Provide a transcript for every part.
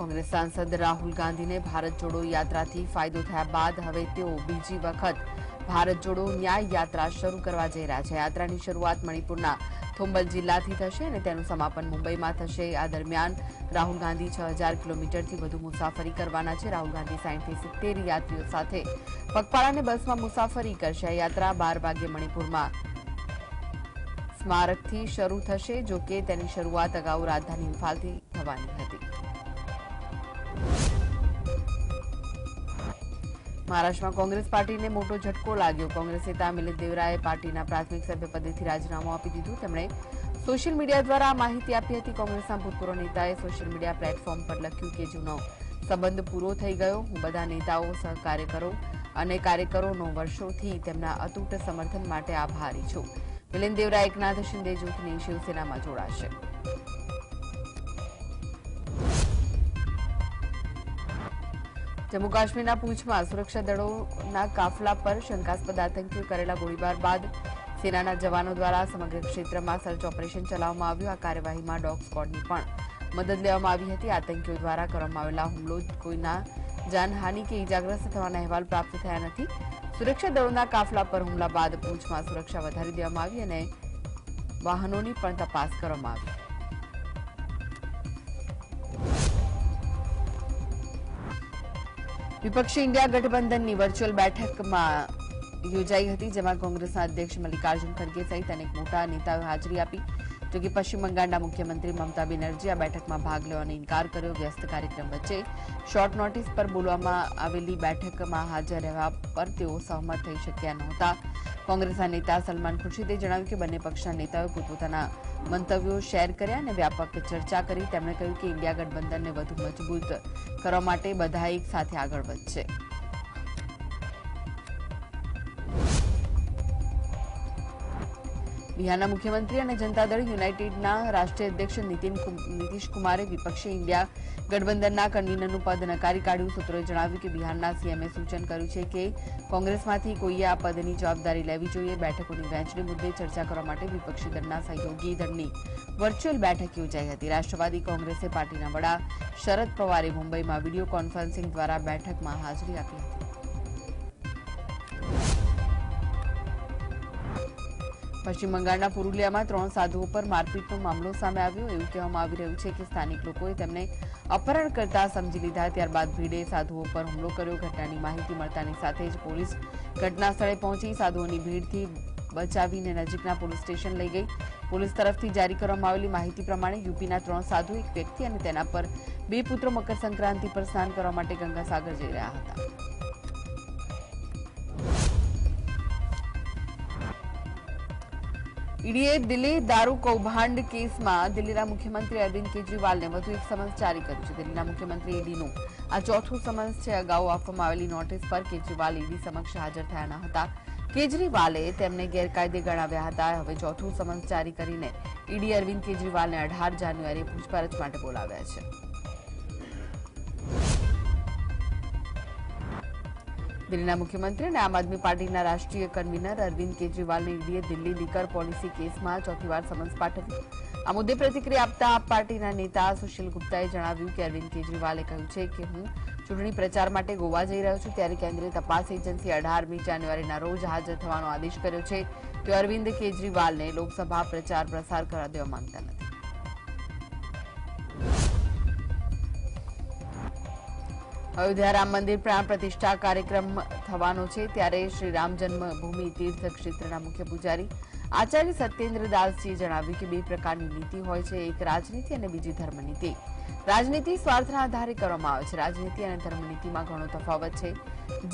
કોંગ્રેસ સાંસદ રાહુલ ગાંધીને ભારત જોડો યાત્રાથી ફાયદો થયા બાદ હવે તેઓ બીજી વખત ભારત જોડો ન્યાય યાત્રા શરૂ કરવા જઈ રહ્યા છે। યાત્રાની શરૂઆત મણિપુરના થોમ્બલ જિલ્લાથી થશે અને તેનું સમાપન મુંબઈમાં થશે। આ દરમિયાન રાહુલ ગાંધી 6000 કિલોમીટરથી વધુ મુસાફરી કરવાના છે। રાહુલ ગાંધી 60 થી 70 યાત્રીઓ સાથે પગપાળા અને બસમાં મુસાફરી કરશે। આ યાત્રા 12 વાગ્યે મણિપુરમાં સ્મારકથી શરૂ થશે, જો કે તેની શરૂઆત અગાઉ રાજધાની ઇમ્ફાલથી થવાની હતી। મહારાષ્ટ્રમાં કોંગ્રેસ પાર્ટીને મોટો ઝટકો લાગ્યો। કોંગ્રેસ નેતા મિલિંદ દેવરાએ પાર્ટીના પ્રાથમિક સભ્યપદેથી રાજીનામું આપી દીધું। તેમણે સોશિયલ મીડિયા દ્વારા આ માહિતી આપી હતી। કોંગ્રેસના ભૂતપૂર્વ નેતાએ સોશિયલ મીડિયા પ્લેટફોર્મ પર લખ્યું કે જૂનો સંબંધ પૂરો થઈ ગયો। હું બધા નેતાઓ, સહકાર્યકરો અને કાર્યકરોનો વર્ષોથી તેમના અતૂટ સમર્થન માટે આભારી છું। મિલિંદ દેવરા એકનાથ શિંદે જૂથની શિવસેનામાં જોડાશે। જમ્મુ કાશ્મીરના પૂંછમાં સુરક્ષા દળોના કાફલા પર શંકાસ્પદ આતંકીઓ કરેલા ગોળીબાર બાદ સેનાના જવાનો દ્વારા સમગ્ર ક્ષેત્રમાં સર્ચ ઓપરેશન ચલાવવામાં આવ્યું। આ કાર્યવાહીમાં ડોગ સ્ક્વોડની પણ મદદ લેવામાં આવી હતી। આતંકીઓ દ્વારા કરવામાં આવેલા હુમલો કોઈના જાનહાનિ કે ઇજાગ્રસ્ત થવાના અહેવાલ પ્રાપ્ત થયા નથી। સુરક્ષા દળોના કાફલા પર હુમલા બાદ પૂંછમાં સુરક્ષા વધારી દેવામાં આવી અને વાહનોની પણ તપાસ કરવામાં આવી। વિપક્ષી ઇન્ડિયા ગઠબંધનની વર્ચ્યુઅલ બેઠકમાં યોજાઈ હતી, જેમાં કોંગ્રેસના અધ્યક્ષ મલ્લિકાર્જુન ખડગે સહિત અનેક મોટા નેતાઓએ હાજરી આપી, જો કે પશ્ચિમ બંગાળના મુખ્યમંત્રી મમતા બેનર્જીએ આ બેઠકમાં ભાગ લેવાનો ઇનકાર કર્યો। વ્યસ્ત કાર્યક્રમ વચ્ચે શોર્ટ નોટિસ પર બોલવામાં આવેલી બેઠકમાં હાજર રહેવા પર તેઓ સહમત થઈ શક્યા નહોતા। કોંગ્રેસના નેતા સલમાન ખુરશીદે જણાવ્યું કે બંને પક્ષના નેતાઓએ પોતપોતાના મંતવ્યો શેર કર્યા અને વ્યાપક ચર્ચા કરી। તેમણે કહ્યું કે ઇન્ડિયા ગઠબંધનને વધુ મજબૂત કરવા માટે બધા એક સાથે આગળ વધશે। બિહારના મુખ્યમંત્રી અને જનતા દળ યુનાઇટેડના રાષ્ટ્રીય અધ્યક્ષ નીતિશ કુમારે વિપક્ષી ઇન્ડિયા ગઠબંધનના કન્વીનરનું પદ નકારી કાઢ્યું। સૂત્રોએ જણાવ્યું કે બિહારના સીએમએ સૂચન કર્યું છે કે કોંગ્રેસમાંથી કોઈએ આ પદની જવાબદારી લેવી જોઈએ। બેઠકોની વહેંચણી મુદ્દે ચર્ચા કરવા માટે વિપક્ષી દળના સહયોગી દળની વર્ચ્યુઅલ બેઠક યોજાઈ હતી। રાષ્ટ્રવાદી કોંગ્રેસે પાર્ટીના વડા શરદ પવારે મુંબઈમાં વિડીયો કોન્ફરન્સિંગ દ્વારા બેઠકમાં હાજરી આપી હતી। પશ્ચિમ બંગાળના પુરુલિયામાં 3 સાધુઓ પર મારપીટનો મામલો સામે આવ્યો। એવું કહેવામાં આવી રહ્યું છે કે સ્થાનિક લોકોએ તેમને અપહરણ કરતા સમજી લીધા, ત્યારબાદ ભીડે સાધુઓ પર હુમલો કર્યો। ઘટનાની માહિતી મળતાની સાથે જ પોલીસ ઘટના સ્થળે પહોંચી સાધુઓની ભીડથી બચાવીને નજીકના પોલીસ સ્ટેશન લઈ ગઈ। પોલીસ તરફથી જારી કરવામાં આવેલી માહિતી પ્રમાણે યુપીના 3 સાધુ, એક વ્યક્તિ અને તેના પર 2 પુત્રો મકર સંક્રાંતિ પર સ્નાન કરવા માટે ગંગાસાગર જઈ રહ્યા હતા। ઈડીએ દિલ્હી દારૂ કૌભાંડ કેસમાં દિલ્હીના મુખ્યમંત્રી અરવિંદ કેજરીવાલને વધુ એક સમન્સ જારી કર્યું છે। દિલ્હીના મુખ્યમંત્રી ઈડીનું આ ચોથું સમન્સ છે। અગાઉ આપવામાં આવેલી નોટિસ પર કેજરીવાલ ઈડી સમક્ષ હાજર થયા ન હતા। કેજરીવાલે તેમને ગેરકાયદે ગણાવ્યા હતા। હવે ચોથું સમન્સ જારી કરીને ઈડી અરવિંદ કેજરીવાલને 18 જાન્યુઆરીએ પૂછપરછ માટે બોલાવ્યા છે। દિલ્હીના મુખ્યમંત્રી અને આમ આદમી પાર્ટીના રાષ્ટ્રીય કન્વીનર અરવિંદ કેજરીવાલને ઈડીએ દિલ્હી લીકર પોલિસી કેસમાં ચોથી વાર સમન્સ પાઠવ્યું। આ મુદ્દે પ્રતિક્રિયા આપતા આપ પાર્ટીના નેતા સુશીલ ગુપ્તાએ જણાવ્યું કે અરવિંદ કેજરીવાલે કહ્યું છે કે હું ચૂંટણી પ્રચાર માટે ગોવા જઈ રહ્યો છું, ત્યારે કેન્દ્રીય તપાસ એજન્સીએ 18મી જાન્યુઆરીના રોજ હાજર થવાનો આદેશ કર્યો છે। તેઓ અરવિંદ કેજરીવાલને લોકસભા પ્રચાર પ્રસાર કરવા દેવા માંગતા નથી। અયોધ્યા રામ મંદિર પ્રાણ પ્રતિષ્ઠા કાર્યક્રમ થવાનો છે, ત્યારે શ્રી રામ જન્મભૂમિ તીર્થ ક્ષેત્રના મુખ્ય પૂજારી આચાર્ય સત્યેન્દ્ર દાસજીએ જણાવ્યું કે 2 પ્રકારની નીતિ હોય છે, એક રાજનીતિ અને બીજી ધર્મનીતિ। રાજનીતિ સ્વાર્થના આધારે કરવામાં આવે છે। રાજનીતિ અને ધર્મનીતિમાં ઘણો તફાવત છે।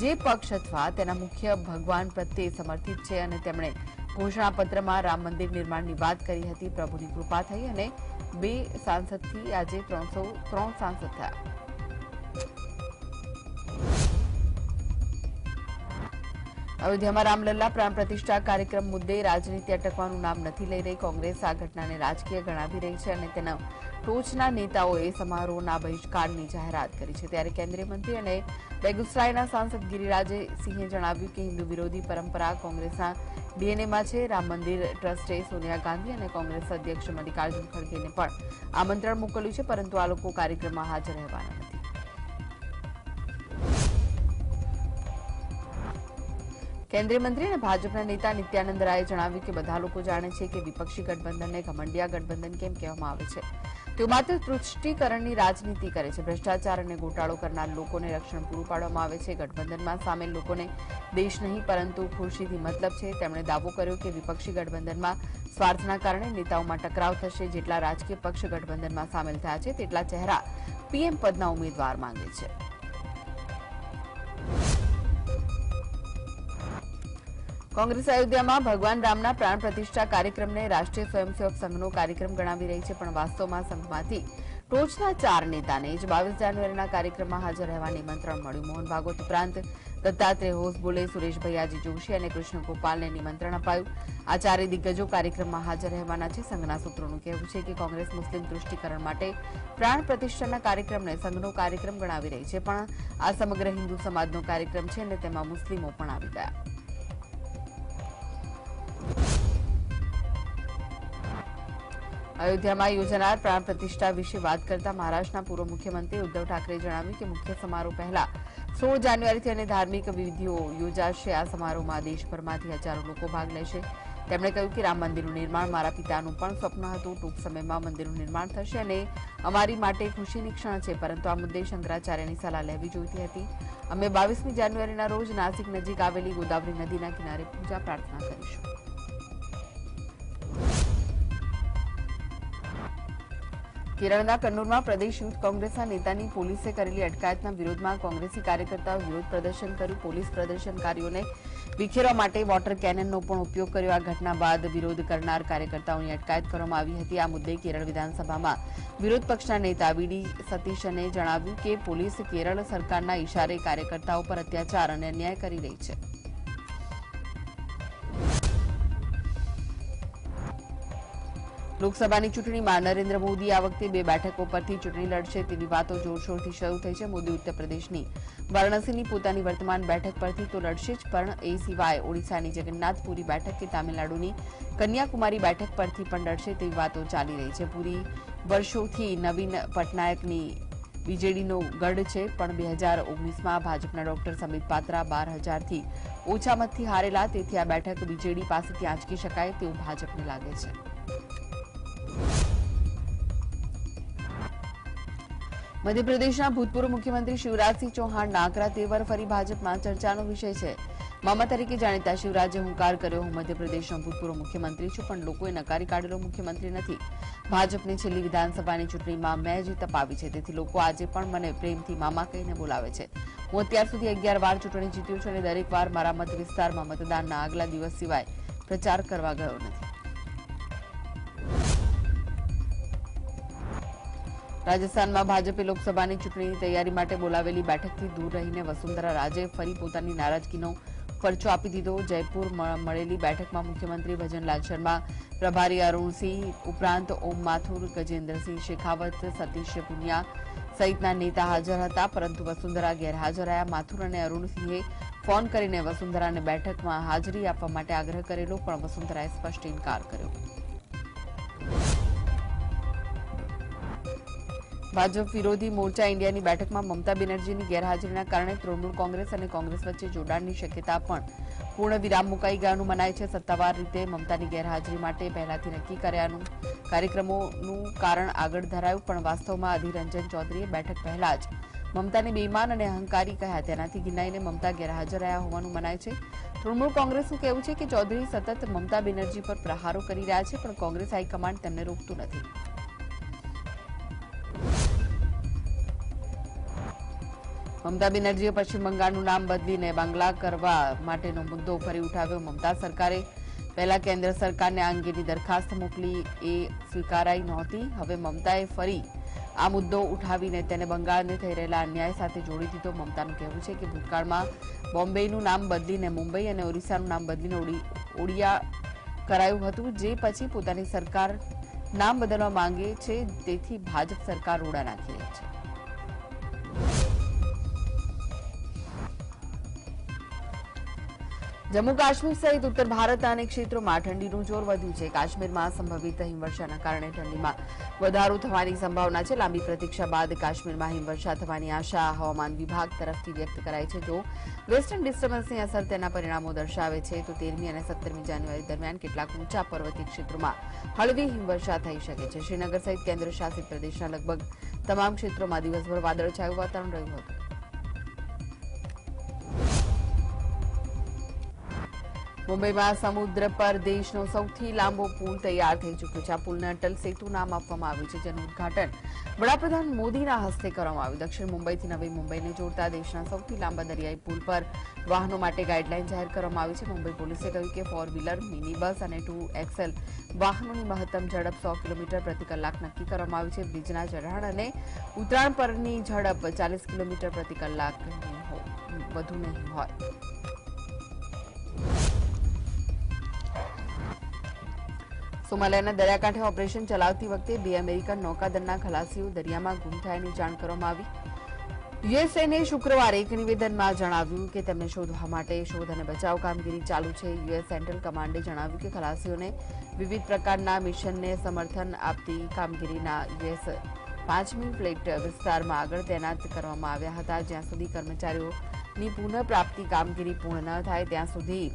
જે પક્ષ અથવા તેના મુખ્ય ભગવાન પ્રત્યે સમર્પિત છે અને તેમણે ઘોષણાપત્રમાં રામ મંદિર નિર્માણની વાત કરી હતી, પ્રભુની કૃપા થઈ અને 2 સાંસદથી આજે 303 સાંસદ થયા। અયોધ્યામાં રામલલ્લા પ્રાણ પ્રતિષ્ઠા કાર્યક્રમ મુદ્દે રાજનીતિ અટકવાનું નામ નથી લઈ રહી। કોંગ્રેસ આ ઘટનાને રાજકીય ગણાવી રહી છે અને તેના ટોચના નેતાઓએ સમારોહના બહિષ્કારની જાહેરાત કરી છે। ત્યારે કેન્દ્રીય મંત્રી અને બેગુસરાયના સાંસદ ગિરિરાજે સિંહે જણાવ્યું કે હિન્દુ વિરોધી પરંપરા કોંગ્રેસના ડીએનએમાં છે. રામ મંદિર ટ્રસ્ટે સોનિયા ગાંધી અને કોંગ્રેસ અધ્યક્ષ મલ્લિકાર્જુન ખડગેને પણ આમંત્રણ મોકલ્યું છે, પરંતુ આ લોકો કાર્યક્રમમાં હાજર રહેવાના નથી. કેન્દ્રીય મંત્રી અને ભાજપના નેતા નિત્યાનંદ રાયે જણાવ્યું કે બધા લોકો જાણે છે કે વિપક્ષી ગઠબંધનને ઘમંડિયા ગઠબંધન કેમ કહેવામાં આવે છે. તેઓ માત્ર તૃષ્ટિકરણની રાજનીતિ કરે છે. ભ્રષ્ટાચાર અને ગોટાળો કરનાર લોકોને રક્ષણ પૂરું પાડવામાં આવે છે. ગઠબંધનમાં સામેલ લોકોને દેશ નહીં પરંતુ ખુરશીથી મતલબ છે. તેમણે દાવો કર્યો કે વિપક્ષી ગઠબંધનમાં સ્વાર્થના કારણે નેતાઓમાં ટકરાવ થશે. જેટલા રાજકીય પક્ષ ગઠબંધનમાં સામેલ થયા છે તેટલા ચહેરા પીએમ પદના ઉમેદવાર માંગે છે. કોંગ્રેસ અયોધ્યામાં ભગવાન રામના પ્રાણ પ્રતિષ્ઠા કાર્યક્રમને રાષ્ટ્રીય સ્વયંસેવક સંઘનો કાર્યક્રમ ગણાવી રહી છે, પણ વાસ્તવમાં સંઘમાંથી ટોચના 4 નેતાને જ 22 જાન્યુઆરીના કાર્યક્રમમાં હાજર રહેવા નિમંત્રણ મળ્યું. મોહન ભાગવત ઉપરાંત દત્તાત્રેય હોસબોલે, સુરેશ ભૈયાજી જોશી અને કૃષ્ણ ગોપાલને નિમંત્રણ અપાયું. આ 4 દિગ્ગજો કાર્યક્રમમાં હાજર રહેવાના છે. સંઘના સૂત્રોનું કહેવું છે કે કોંગ્રેસ મુસ્લિમ તૃષ્ટિકરણ માટે પ્રાણ પ્રતિષ્ઠાના કાર્યક્રમને સંઘનો કાર્યક્રમ ગણાવી રહી છે, પણ આ સમગ્ર હિન્દુ સમાજનો કાર્યક્રમ છે અને તેમાં મુસ્લિમો પણ આવી ગયા. અયોધ્યામાં યોજાનાર પ્રાણ પ્રતિષ્ઠા વિશે વાત કરતા મહારાષ્ટ્રના પૂર્વ મુખ્યમંત્રી ઉદ્ધવ ઠાકરેએ જણાવ્યું કે મુખ્ય સમારોહ પહેલા 16 જાન્યુઆરીથી અને ધાર્મિક વિધિઓ યોજાશે. આ સમારોહમાં દેશભરમાંથી હજારો લોકો ભાગ લેશે. તેમણે કહ્યું કે રામ મંદિરનું નિર્માણ મારા પિતાનું પણ સ્વપ્ન હતું. ટૂંક સમયમાં મંદિરનું નિર્માણ થશે અને અમારી માટે ખુશીની ક્ષણ છે, પરંતુ આ મુદ્દે શંકરાચાર્યની સલાહ લેવી જોઈતી હતી. અમે 22મી જાન્યુઆરીના રોજ નાસિક નજીક આવેલી ગોદાવરી નદીના કિનારે પૂજા પ્રાર્થના કરીશું. કેરળના કન્નૂરમાં પ્રદેશ યુથ કોંગ્રેસના નેતાની પોલીસે કરેલી અટકાયતના વિરોધમાં કોંગ્રેસી કાર્યકર્તાઓએ વિરોધ પ્રદર્શન કર્યું. પોલીસ પ્રદર્શનકારીઓને વિખેરવા માટે વોટર કેનનનો પણ ઉપયોગ કર્યો. આ ઘટના બાદ વિરોધ કરનાર કાર્યકર્તાઓની અટકાયત કરવામાં આવી હતી. આ મુદ્દે કેરળ વિધાનસભામાં વિરોધ પક્ષના નેતા વીડી સતીશને જણાવ્યું કે પોલીસ કેરળ સરકારના ઇશારે કાર્યકર્તાઓ પર અત્યાચાર અને અન્યાય કરી રહી છે. લોકસભાની ચૂંટણીમાં નરેન્દ્ર મોદી આ વખતે 2 બેઠકો પરથી ચૂંટણી લડશે તેવી વાતો જોરશોરથી શરૂ થઈ છે. મોદી ઉત્તર પ્રદેશની વારાણસીની પોતાની વર્તમાન બેઠક પરથી તો લડશે જ, પણ એ સિવાય ઓડિશાની જગન્નાથપુરી બેઠક કે તામિલનાડુની કન્યાકુમારી બેઠક પરથી પણ લડશે તેવી વાતો ચાલી રહી છે. પૂરી વર્ષોથી નવીન પટનાયકની બીજેડીનો ગઢ છે, પણ 2019માં ભાજપના ડોક્ટર સમિત પાત્રા 12,000થી ઓછા મતથી હારેલા. તેથી આ બેઠક બીજેડી પાસેથી આંચકી શકાય તેવું ભાજપને લાગે છે. મધ્યપ્રદેશના ભૂતપૂર્વ મુખ્યમંત્રી શિવરાજસિંહ ચૌહાણના આકરા તેવર ફરી ભાજપમાં ચર્ચાનો વિષય છે. મામા તરીકે જાણીતા શિવરાજે હુંકાર કર્યો, હું મધ્યપ્રદેશનો ભૂતપૂર્વ મુખ્યમંત્રી છું, પણ લોકોએ નકારી કાઢેલો મુખ્યમંત્રી નથી. ભાજપની છેલ્લી વિધાનસભાની ચૂંટણીમાં મેં જ તપાવી છે, તેથી લોકો આજે પણ મને પ્રેમથી મામા કહીને બોલાવે છે. હું અત્યાર સુધી 11 વાર ચૂંટણી જીત્યો છું અને દરેક વાર મારા મત વિસ્તારમાં મતદાનના આગલા દિવસ સિવાય પ્રચાર કરવા ગયો નથી. રાજસ્થાનમાં ભાજપે લોકસભાની ચૂંટણીની તૈયારી માટે બોલાવેલી બેઠકથી દૂર રહીને વસુંધરા રાજે ફરી પોતાની નારાજગીનો પરચો આપી દીધો. જયપુર મળેલી બેઠકમાં મુખ્યમંત્રી ભજનલાલ શર્મા, પ્રભારી અરુણસિંહ ઉપરાંત ઓમ માથુર, ગજેન્દ્રસિંહ શેખાવત, સતીશ પુનિયા સહિતના નેતા હાજર હતા, પરંતુ વસુંધરા ગેરહાજર રહ્યા. માથુર અને અરુણસિંહે ફોન કરીને વસુંધરાને બેઠકમાં હાજરી આપવા માટે આગ્રહ કરેલો, પણ વસુંધરાએ સ્પષ્ટ ઇનકાર કર્યો. ભાજપ વિરોધી મોરચા ઇન્ડિયાની બેઠકમાં મમતા બેનર્જીની ગેરહાજરીના કારણે તૃણમૂલ કોંગ્રેસ અને કોંગ્રેસ વચ્ચે જોડાણની શક્યતા પણ પૂર્ણ વિરામ મુકાઈ ગયાનું મનાય છે. સત્તાવાર રીતે મમતાની ગેરહાજરી માટે પહેલાથી નક્કી કર્યાનું કાર્યક્રમોનું કારણ આગળ ધરાયું, પણ વાસ્તવમાં અધીર રંજન ચૌધરીએ બેઠક પહેલા જ મમતાને બેઈમાન અને અહંકારી કહ્યા. તેનાથી ઘિનાઈને મમતા ગેરહાજર રહ્યા હોવાનું મનાય છે. તૃણમૂળ કોંગ્રેસનું કહેવું છે કે ચૌધરી સતત મમતા બેનર્જી પર પ્રહારો કરી રહ્યા છે, પણ કોંગ્રેસ હાઈકમાન્ડ તેમને રોકતું નથી. મમતા બેનર્જીએ પશ્ચિમ બંગાળનું નામ બદલીને બાંગ્લા કરવા માટેનો મુદ્દો ફરી ઉઠાવ્યો. મમતા સરકારે પહેલા કેન્દ્ર સરકારને આ અંગેની દરખાસ્ત મોકલી, એ સ્વીકારાઈ નહોતી. હવે મમતાએ ફરી આ મુદ્દો ઉઠાવીને તેને બંગાળને થઈ રહેલા અન્યાય સાથે જોડી દીધો. મમતાનું કહેવું છે કે ભૂતકાળમાં બોમ્બેનું નામ બદલીને મુંબઈ અને ઓરિસ્સાનું નામ બદલીને ઓડિયા કરાયું હતું, જે પછી પોતાની સરકાર નામ બદલવા માંગે છે, તેથી ભાજપ સરકાર રોડા નાખી રહી છે. જમ્મુ કાશ્મીર સહિત ઉત્તર ભારતના અનેક ક્ષેત્રોમાં ઠંડીનું જોર વધ્યું છે. કાશ્મીરમાં સંભવિત હિમવર્ષાના કારણે ઠંડીમાં વધારો થવાની સંભાવના છે. લાંબી પ્રતીક્ષા બાદ કાશ્મીરમાં હિમવર્ષા થવાની આશા હવામાન વિભાગ તરફથી વ્યક્ત કરાઈ છે. જો વેસ્ટર્ન ડિસ્ટર્બન્સની અસર તેના પરિણામો દર્શાવે છે તો 13મી અને 17મી જાન્યુઆરી દરમિયાન કેટલાક ઊંચા પર્વતીય ક્ષેત્રોમાં હળવી હિમવર્ષા થઈ શકે છે. શ્રીનગર સહિત કેન્દ્ર શાસિત પ્રદેશના લગભગ તમામ ક્ષેત્રોમાં દિવસભર વાદળછાયું વાતાવરણ રહ્યું હતું. મુંબઈમાં સમુદ્ર પર દેશનો સૌથી લાંબો પુલ તૈયાર થઈ ચૂક્યો છે. આ પુલને અટલ સેતુ નામ આપવામાં આવ્યું છે, જેનું ઉદઘાટન વડાપ્રધાન મોદીના હસ્તે કરવામાં આવ્યું. દક્ષિણ મુંબઈથી નવી મુંબઈને જોડતા દેશના સૌથી લાંબા દરિયાઈ પુલ પર વાહનો માટે ગાઈડલાઈન જાહેર કરવામાં આવી છે. મુંબઈ પોલીસે કહ્યું કે 4 વ્હીલર, મિની બસ અને 2XL વાહનોની મહત્તમ ઝડપ 100 કિલોમીટર પ્રતિ કલાક નક્કી કરવામાં આવી છે. બ્રિજના ચઢાણ અને ઉતરાણ પરની ઝડપ 40 કિલોમીટર પ્રતિ કલાક વધુ નહીં હોય. સોમાલિયાના દરિયાકાંઠે ઓપરેશન ચલાવતી વખતે 2 અમેરિકન નૌકાદળના ખલાસીઓ દરિયામાં ગુમ થયાની જાણ કરવામાં આવી. યુએસએને શુક્રવારે એક નિવેદનમાં જણાવ્યું કે તેમને શોધવા માટે શોધ અને બચાવ કામગીરી ચાલુ છે. યુએસ સેન્ટ્રલ કમાન્ડે જણાવ્યું કે ખલાસીઓને વિવિધ પ્રકારના મિશનને સમર્થન આપતી કામગીરીના યુએસ 5મી ફ્લીટ વિસ્તારમાં આગળ તૈનાત કરવામાં આવ્યા હતા. જ્યાં સુધી કર્મચારીઓની પુનઃપ્રાપ્તિ કામગીરી પૂર્ણ ન થાય ત્યાં સુધી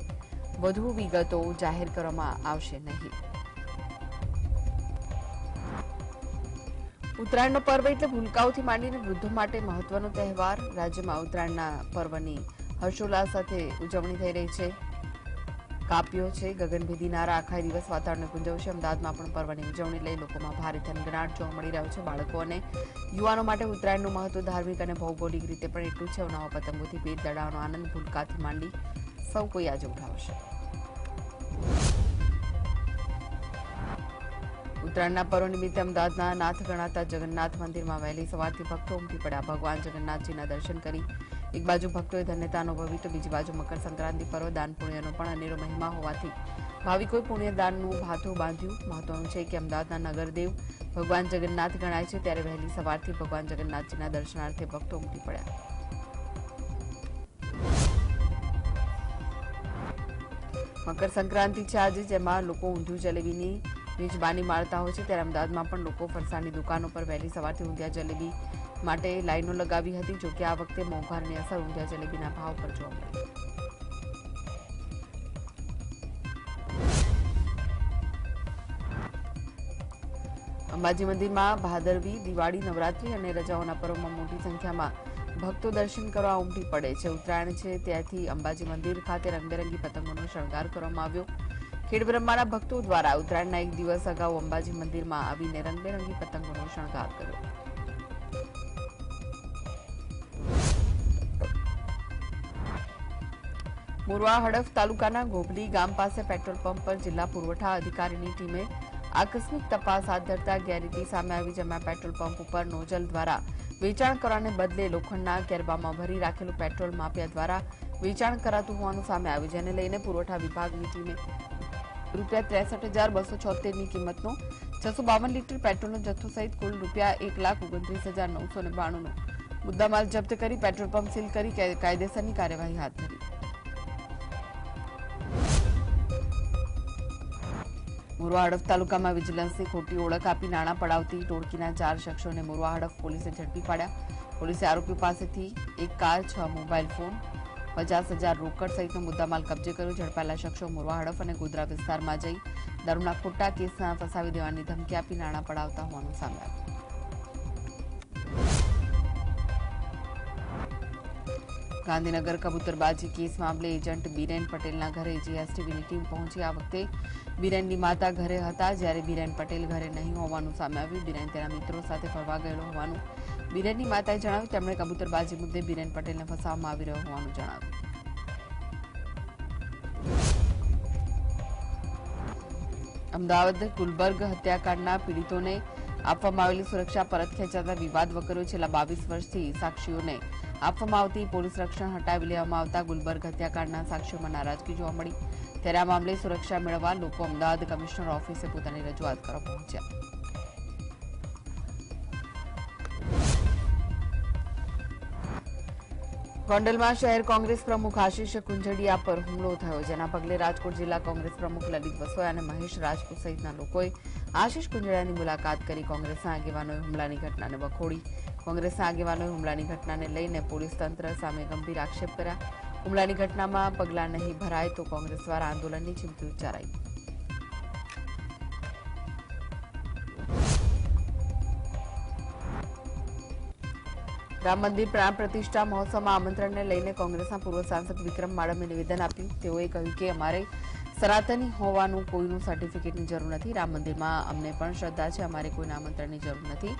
વધુ વિગતો જાહેર કરવામાં આવશે નહીં. ઉત્તરાયણનો પર્વ એટલે ભૂલકાઓથી માંડીને વૃદ્ધો માટે મહત્વનો તહેવાર. રાજ્યમાં ઉત્તરાયણના પર્વની હર્ષોલ્લાસ સાથે ઉજવણી થઈ રહી છે. કાપ્યો છે, ગગનભેદી નારા આખા દિવસ વાતાવરણને ગુંજવશે. અમદાવાદમાં પણ પર્વની ઉજવણી લઈ લોકોમાં ભારે થનગનાટ જોવા મળી રહ્યો છે. બાળકો અને યુવાનો માટે ઉત્તરાયણનું મહત્વ ધાર્મિક અને ભૌગોલિક રીતે પણ એટલું છે. નવા પતંગોથી પેટ દડાવવાનો આનંદ ભૂલકાથી માંડી સૌ કોઈ આજે ઉઠાવશે. ઉત્તરાયણના પર્વ નિમિત્તે અમદાવાદના નાથ ગણાતા જગન્નાથ મંદિરમાં વહેલી સવારથી ભક્તો ઉમટી પડ્યા. ભગવાન જગન્નાથજીના દર્શન કરી એક બાજુ ભક્તોએ ધન્યતા અનુભવી તો બીજી બાજુ મકર સંક્રાંતિ પર્વ દાન પુણ્યનો પણ અનેરો મહિમા હોવાથી ભાવિકોએ પુણ્યદાનનું ભાથું બાંધ્યું. મહત્વનું છે કે અમદાવાદના નગરદેવ ભગવાન જગન્નાથ ગણાય છે, ત્યારે વહેલી સવારથી ભગવાન જગન્નાથજીના દર્શનાર્થે ભક્તો ઉમટી પડ્યા. મકર સંક્રાંતિ છે આજે, જેમાં લોકો ઊંધિયું જલેબીની મેજબાની માણતા હોય છે. ત્યારે અમદાવાદમાં પણ લોકો ફરસાણની દુકાનો પર વહેલી સવારથી ઊંધિયા જલેબી માટે લાઈનો લગાવી હતી. જોકે આ વખતે મોંઘવારીની અસર ઊંધિયા જલેબીના ભાવ પર જોવા મળી. અંબાજી મંદિરમાં ભાદરવી, દિવાળી, નવરાત્રી અને રજાઓના પર્વમાં મોટી સંખ્યામાં ભક્તો દર્શન કરવા ઉમટી પડે છે. ઉત્તરાયણ છે ત્યાંથી અંબાજી મંદિર ખાતે રંગબેરંગી પતંગોનો શણગાર કરવામાં આવ્યો. ખેડબ્રહ્માના ભક્તો દ્વારા ઉત્તરાયણના એક દિવસ અગાઉ અંબાજી મંદિરમાં આવીને રંગબેરંગી પતંગોનો શણગાર કર્યો. મોરવા હડફ તાલુકાના ગોભલી ગામ પાસે પેટ્રોલ પંપ પર જિલ્લા પુરવઠા અધિકારીની ટીમે આકસ્મિક તપાસ હાથ ધરતા ગેરરીતિ સામે આવી. જેમાં પેટ્રોલ પંપ ઉપર નોઝલ દ્વારા વેચાણ કરવાને બદલે લોખંડના કેરબામાં ભરી રાખેલું પેટ્રોલ માફિયા દ્વારા વેચાણ કરાતું હોવાનું સામે આવ્યું. જેને લઈને પુરવઠા વિભાગની ટીમે ₹63,276ની કિંમતનો 652 લીટર પેટ્રોલનો જથ્થો સહિત કુલ ₹1,29,992નો મુદ્દામાલ જપ્ત કરી પેટ્રોલ પંપ સીલ કરી કાયદેસરની કાર્યવાહી હાથ ધરી. મોરવા હડફ તાલુકામાં વિજિલન્સની ખોટી ઓળખ આપી નાણાં પડાવતી ટોળકીના 4 શખ્સોને મોરવા હડફ પોલીસે ઝડપી પાડ્યા. પોલીસે આરોપીઓ પાસેથી એક કાર, 6 મોબાઈલ ફોન, 50,000 રોકડ સહિતનો મુદ્દામાલ કબજે કર્યો. ઝડપાયેલા શખ્સો મોરવા હડફ અને ગોધરા વિસ્તારમાં જઈ દારૂના ખોટા કેસમાં ફસાવી દેવાની ધમકી આપી નાણાં પડાવતા હોવાનું સામે આવ્યું. ગાંધીનગર કબૂતરબાજી કેસ મામલે એજન્ટ બીરેન પટેલના ઘરે જીએસટીવીની ટીમ પહોંચી. આ વખતે બીરેનની માતા ઘરે હતા, જ્યારે બીરેન પટેલ ઘરે નહીં હોવાનું સામે આવ્યું. બીરેન તેના મિત્રો સાથે ફરવા ગયેલો હોવાનું બીરેનની માતાએ જણાવ્યું. તેમણે કબૂતરબાજી મુદ્દે બીરેન પટેલને ફસાવવામાં આવી રહ્યો હોવાનું જણાવ્યું. અમદાવાદ ગુલબર્ગ હત્યાકાંડના પીડિતોને આપવામાં આવેલી સુરક્ષા પરત ખેંચાતા વિવાદ વકર્યો. છેલ્લા 22 વર્ષથી સાક્ષીઓને આપવામાં આવતી પોલીસ રક્ષણ હટાવી લેવામાં આવતા ગુલબર્ગ હત્યાકાંડના સાક્ષીઓમાં નારાજગી જોવા મળી. ત્યારે આ મામલે સુરક્ષા મેળવવા લોકો અમદાવાદ કમિશનર ઓફિસે પોતાની રજૂઆત કરવા પહોંચ્યા. ગોંડલમાં શહેર કોંગ્રેસ પ્રમુખ આશિષ કુંજડિયા પર હુમલો થયો, જેના પગલે રાજકોટ જિલ્લા કોંગ્રેસ પ્રમુખ લલિત વસોયા અને મહેશ રાજપૂત સહિતના લોકોએ આશિષ કુંજડિયાની મુલાકાત કરી કોંગ્રેસના આગેવાનોએ હુમલાની ઘટનાને વખોડી. કોંગ્રેસના આગેવાનોએ હુમલાની ઘટનાને લઈને પોલીસ તંત્ર સામે ગંભીર આક્ષેપ કર્યા. હુમલાની ઘટનામાં પગલાં નહીં ભરાય તો કોંગ્રેસ દ્વારા આંદોલનની ચીમકી ઉચ્ચારાઈ. રામ મંદિર પ્રાણ પ્રતિષ્ઠા મહોત્સવમાં આમંત્રણને લઈને કોંગ્રેસના પૂર્વ સાંસદ વિક્રમ માડમે નિવેદન આપ્યું. તેઓએ કહ્યું કે અમારે સનાતની હોવાનું કોઈનું સર્ટિફિકેટની જરૂર નથી. રામ મંદિરમાં અમને પણ શ્રદ્ધા છે, અમારે કોઈના આમંત્રણની જરૂર નથી.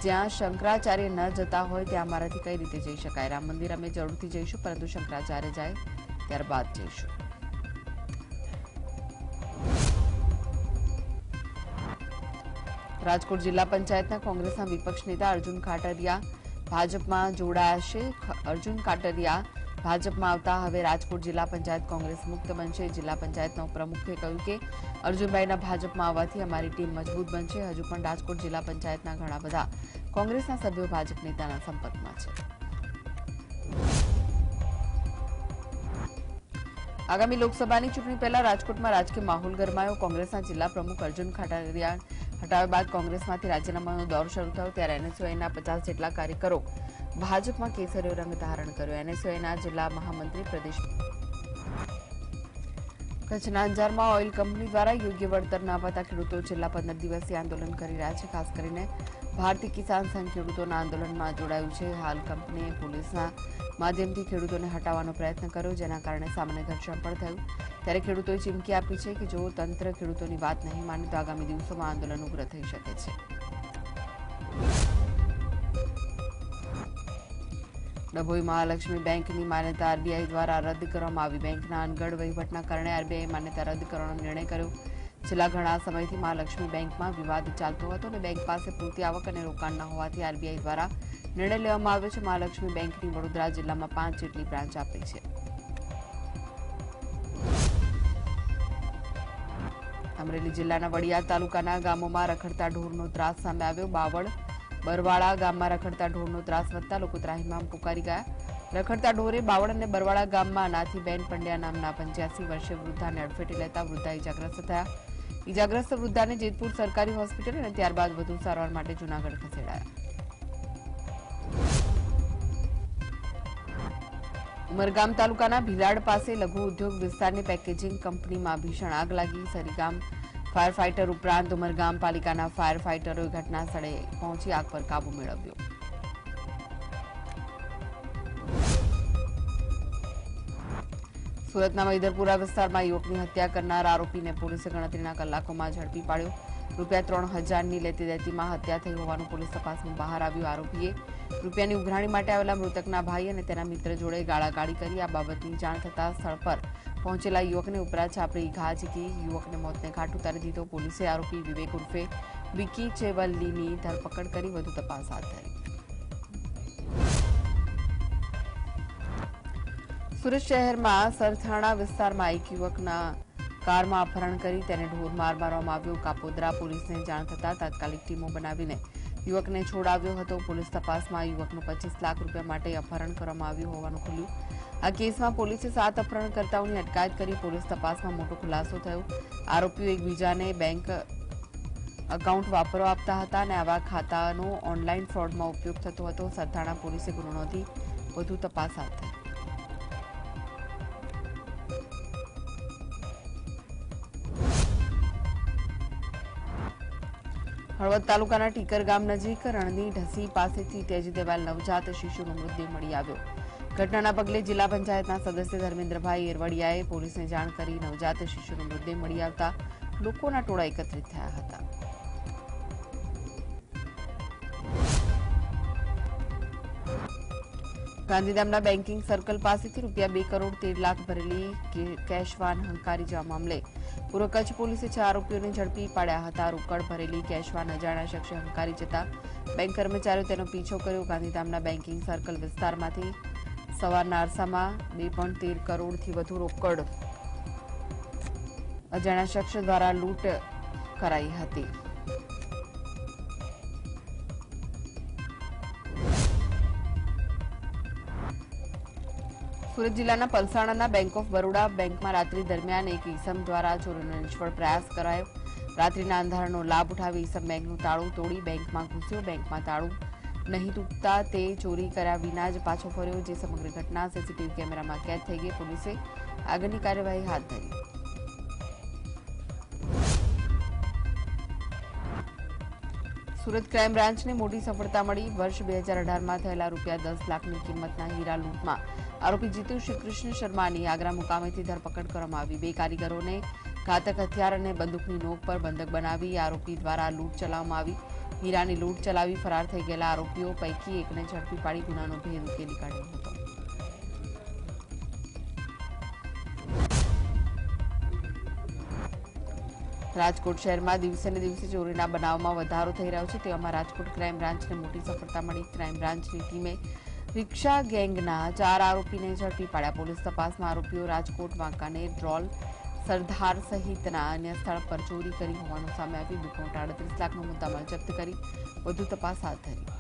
જ્યાં શંકરાચાર્ય ન જતા હોય ત્યાં અમારાથી કઈ રીતે જઈ શકાય? રામ મંદિર અમે જરૂરથી જઈશું, પરંતુ શંકરાચાર્ય જાય ત્યારબાદ જઈશું. રાજકોટ જિલ્લા પંચાયતના કોંગ્રેસના વિપક્ષ નેતા અર્જુન ખાટરિયા ભાજપમાં જોડાયા છે. અર્જુન ખાટરિયા ભાજપમાં આવતા હવે રાજકોટ જિલ્લા પંચાયત કોંગ્રેસ મુક્ત બનશે. જિલ્લા પંચાયતના પ્રમુખે કહ્યું કે અર્જુનભાઈના ભાજપમાં આવવાથી અમારી ટીમ મજબૂત બનશે. હજુ પણ રાજકોટ જિલ્લા પંચાયતના ઘણા બધા કોંગ્રેસના સભ્યો ભાજપ નેતાના સંપર્કમાં છે. આગામી લોકસભાની ચૂંટણી પહેલા રાજકોટમાં રાજકીય માહોલ ગરમાયો. કોંગ્રેસના જિલ્લા પ્રમુખ અર્જુન ખાટરિયા હટાવ્યા બાદ કોંગ્રેસમાંથી રાજીનામાનો દોર શરૂ થયો, ત્યારે એનએસયુઆઈના 50 જેટલા કાર્યકરો ભાજપમાં કેસરીયો રંગ ધારણ કર્યો. એનએસયુઆઈના જિલ્લા મહામંત્રી પ્રદેશ કચ્છના અંજારમાં ઓઇલ કંપની દ્વારા યોગ્ય વળતર ન અપાતા ખેડૂતો છેલ્લા 15 દિવસથી આંદોલન કરી રહ્યા છે. ખાસ કરીને ભારતીય કિસાન સંઘ ખેડૂતોના આંદોલનમાં જોડાયું છે. હાલ કંપનીએ પોલીસના માધ્યમથી ખેડૂતોને હટાવવાનો પ્રયત્ન કર્યો, જેના કારણે સામાન્ય ઘર્ષણ પણ થયું. ત્યારે ખેડૂતોએ ચીમકી આપી છે કે જો તંત્ર ખેડૂતોની વાત નહીં માને તો આગામી દિવસોમાં આંદોલન ઉગ્ર થઈ શકે છે. ડભોઈ મહાલક્ષ્મી બેંકની માન્યતા આરબીઆઈ દ્વારા રદ કરવામાં આવી. બેંકના અનગઢ વહીવટના કારણે આરબીઆઈએ માન્યતા રદ કરવાનો નિર્ણય કર્યો. છેલ્લા ઘણા સમયથી મહાલક્ષ્મી બેંકમાં વિવાદ ચાલતો હતો અને બેંક પાસે પૂરતી આવક અને રોકાણ ન હોવાથી આરબીઆઈ દ્વારા નિર્ણય લેવામાં આવ્યો છે. મહાલક્ષ્મી બેંકની વડોદરા જિલ્લામાં 5 જેટલી બ્રાન્ચ આપી છે. અમરેલી જિલ્લાના વડિયા તાલુકાના ગામોમાં રખડતા ઢોરનો ત્રાસ સામે આવ્યો. બાવળ બરવાળા ગામમાં રખડતા ઢોરનો ત્રાસ વધતા લોકો ત્રાહિમામ પુકારી ગયા. રખડતા ઢોરે બાવળ અને બરવાળા ગામમાં નાથીબેન પંડ્યા નામના 85 વર્ષીય વૃદ્ધાને અડફેટે લેતા વૃદ્ધા ઇજાગ્રસ્ત થયા. ઇજાગ્રસ્ત વૃદ્ધાને જેતપુર સરકારી હોસ્પિટલ અને ત્યારબાદ વધુ સારવાર માટે જૂનાગઢ ખસેડાયા. ઉમરગામ તાલુકાના ભીલાડ પાસે લઘુ ઉદ્યોગ વિસ્તારની પેકેજિંગ કંપનીમાં ભીષણ આગ લાગી. સરીગામ ફાયર ફાઇટર ઉપરાંત ઉમરગામ પાલિકાના ફાયર ફાઇટરોએ ઘટના સ્થળે પહોંચી આગ પર કાબુ મેળવ્યો. સુરતના મૈદરપુરા વિસ્તારમાં યુવકની હત્યા કરનાર આરોપીને પોલીસે ગણતરીના કલાકોમાં ઝડપી પાડ્યો. ₹3000ની લેતી દેતીમાં હત્યા થઈ હોવાનું પોલીસ તપાસમાં બહાર આવ્યું. આરોપીએ રૂપિયાની ઉઘરાણી માટે આવેલા મૃતકના ભાઈ અને તેના મિત્ર જોડે ગાળાગાળી કરી. આ બાબતની જાણ થતાં સ્થળ પર પહોંચેલા યુવકને ઉપરા છાપરી ઘા ઝીકી યુવકને મોતને ઘાટ ઉતારી દીધો. પોલીસે આરોપી વિવેક ઉર્ફે વિકી ચેવલ્લીની ધરપકડ કરી વધુ તપાસ હાથ ધરી. સુરત શહેરમાં સરથાણા વિસ્તારમાં એક યુવકના કારમાં અપહરણ કરી તેને ઢોર માર મારવામાં આવ્યો. કાપોદ્રા પોલીસને જાણ થતાં તાત્કાલિક ટીમો બનાવીને યુવકને છોડાવ્યો હતો. પોલીસ તપાસમાં યુવકનું 25 લાખ રૂપિયા માટે અપહરણ કરવામાં આવ્યું હોવાનું ખુલ્યું. આ કેસમાં પોલીસે 7 અપહરણકર્તાઓની અટકાયત કરી. પોલીસ તપાસમાં મોટો ખુલાસો થયો. આરોપીઓ એકબીજાને બેંક એકાઉન્ટ વાપરવા આપતા હતા અને આવા ખાતાનો ઓનલાઈન ફ્રોડમાં ઉપયોગ થતો હતો. સરથાણા પોલીસે ગુનો નોંધી વધુ તપાસ હાથ ધરી. હળવદ તાલુકાના ટીકર ગામ નજીક રણની ઢસી પાસેથી તેજી દેવાયેલ નવજાત શિશુનો મૃતદેહ મળી આવ્યો. ઘટનાના પગલે જિલ્લા પંચાયતના સદસ્ય ધર્મેન્દ્રભાઈ એરવડિયાએ પોલીસને જાણ કરી નવજાત શિશુનો મૃતદેહ મળી આવતા લોકોના ટોળા એકત્રિત થયા હતા. ગાંધીધામના બેન્કિંગ સર્કલ પાસેથી ₹2.13 કરોડ ભરેલી કેશ વાન હંકારી જવા મામલે પૂર્વ કચ્છ પોલીસે 6 આરોપીઓને ઝડપી પાડ્યા હતા. રોકડ ભરેલી કેશ વાન અજાણ્યા શખ્સે હંકારી જતા બેંક કર્મચારીઓ તેનો પીછો કર્યો. ગાંધીધામના બેન્કિંગ સર્કલ વિસ્તારમાંથી સવારના અરસામાં 2.13 કરોડથી વધુ રોકડ અજાણ્યા શખ્સ દ્વારા લૂંટ કરાઈ હતી. સુરત જિલ્લાના પલસાણાના બેંક ઓફ બરોડા બેંકમાં રાત્રિ દરમિયાન એક ઈસમ દ્વારા ચોરીનો નિષ્ફળ પ્રયાસ કરાયો. રાત્રિના અંધારાનો લાભ ઉઠાવી ઈસમ બેંકનું તાળું તોડી બેંકમાં ઘૂસ્યો. બેંકમાં તાળું નહીં તૂટતા તે ચોરી કર્યા વિના જ પાછો ફર્યો, જે સમગ્ર ઘટના સીસીટીવી કેમેરામાં કેદ થઈ ગઈ. પોલીસે આગળની કાર્યવાહી હાથ ધરી. સુરત ક્રાઇમ બ્રાન્ચને મોટી સફળતા મળી. વર્ષ 2018માં થયેલા ₹10 લાખની કિંમતના હીરા લૂંટમાં આરોપી જીતુ શ્રીકૃષ્ણ શર્માની આગ્રા મુકામેથી ધરપકડ કરવામાં આવી. 2 કારીગરોને ઘાતક હથિયાર અને બંદૂકની નોક પર બંધક બનાવી આરોપી દ્વારા લૂંટ ચલાવવામાં આવી. હીરાની લૂંટ ચલાવી ફરાર થઈ ગયેલા આરોપીઓ પૈકી એકને ઝડપી પાડી ગુનાનો ભેદ ઉકેલી કાઢ્યો હતો. રાજકોટ શહેરમાં દિવસે ને દિવસે ચોરીના બનાવમાં વધારો થઈ રહ્યો છે. તેવામાં રાજકોટ ક્રાઇમ બ્રાન્ચને મોટી સફળતા મળી. ક્રાઇમ બ્રાન્ચની ટીમે રિક્ષા ગેંગના 4 આરોપીને ઝડપી પાડ્યા. પોલીસ તપાસમાં આરોપીઓ રાજકોટ, વાંકાનેર, ડ્રોલ, સરદાર સહિતના અન્ય સ્થળ પર ચોરી કરી હોવાનું સામે આવ્યું. 2.38 લાખનો મુદ્દામાલ જપ્ત કરી વધુ તપાસ હાથ ધરી.